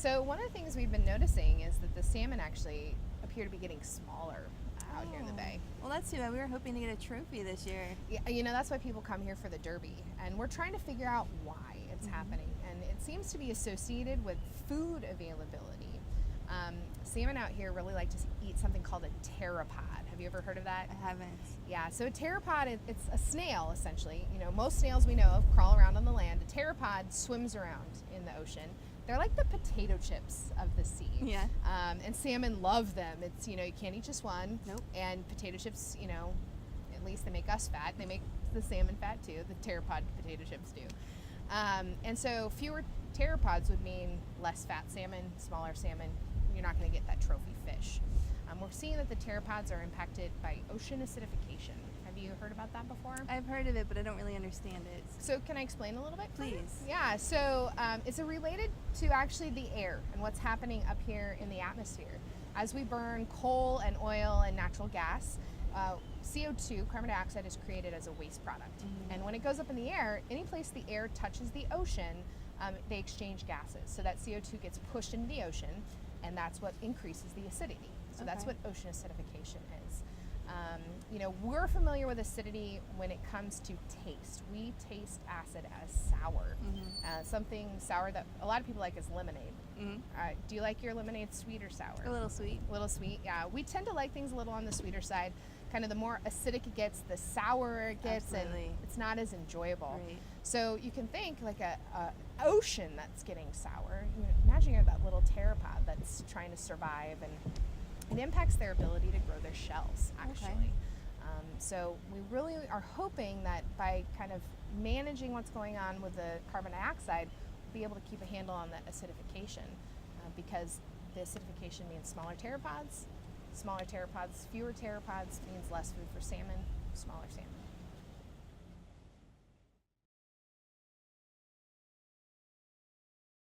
So one of the things we've been noticing is that the salmon actually appear to be getting smaller out here in the bay. Well, that's too bad. We were hoping to get a trophy this year. Yeah, that's why people come here for the Derby, and we're trying to figure out why it's happening. And it seems to be associated with food availability. Salmon out here really like to eat something called a pteropod. Have you ever heard of that? I haven't. Yeah, so a pteropod, it's a snail essentially. Most snails we know of crawl around on the land. A pteropod swims around in the ocean. They're like the potato chips of the sea. Yeah. And salmon love them. It's, you can't eat just one. Nope. And potato chips, at least they make us fat. They make the salmon fat too. The pteropod potato chips do. And so fewer pteropods would mean less fat salmon, smaller salmon. You're not going to get that trophy fish. We're seeing that the pteropods are impacted by ocean acidification. Have you heard about that before? I've heard of it, but I don't really understand it. So can I explain a little bit? Please. Yeah, so it's related to actually the air and what's happening up here in the atmosphere. As we burn coal and oil and natural gas, CO2, carbon dioxide, is created as a waste product. And when it goes up in the air, any place the air touches the ocean, they exchange gases. So that CO2 gets pushed into the ocean, and that's what increases the acidity. So that's what ocean acidification is. We're familiar with acidity when it comes to taste. We taste acid as sour. Something sour that a lot of people like is lemonade. Do you like your lemonade sweet or sour? A little sweet. A little sweet, yeah. We tend to like things a little on the sweeter side. Kind of the more acidic it gets, the sourer it gets, Absolutely. and it's not as enjoyable. Right. So you can think like a ocean that's getting sour. Imagine you're that little pteropod that's trying to survive, and it impacts their ability to grow their shells, actually. Okay. So we really are hoping that by kind of managing what's going on with the carbon dioxide, we'll be able to keep a handle on that acidification, because the acidification means smaller pteropods, fewer pteropods means less food for salmon, smaller salmon.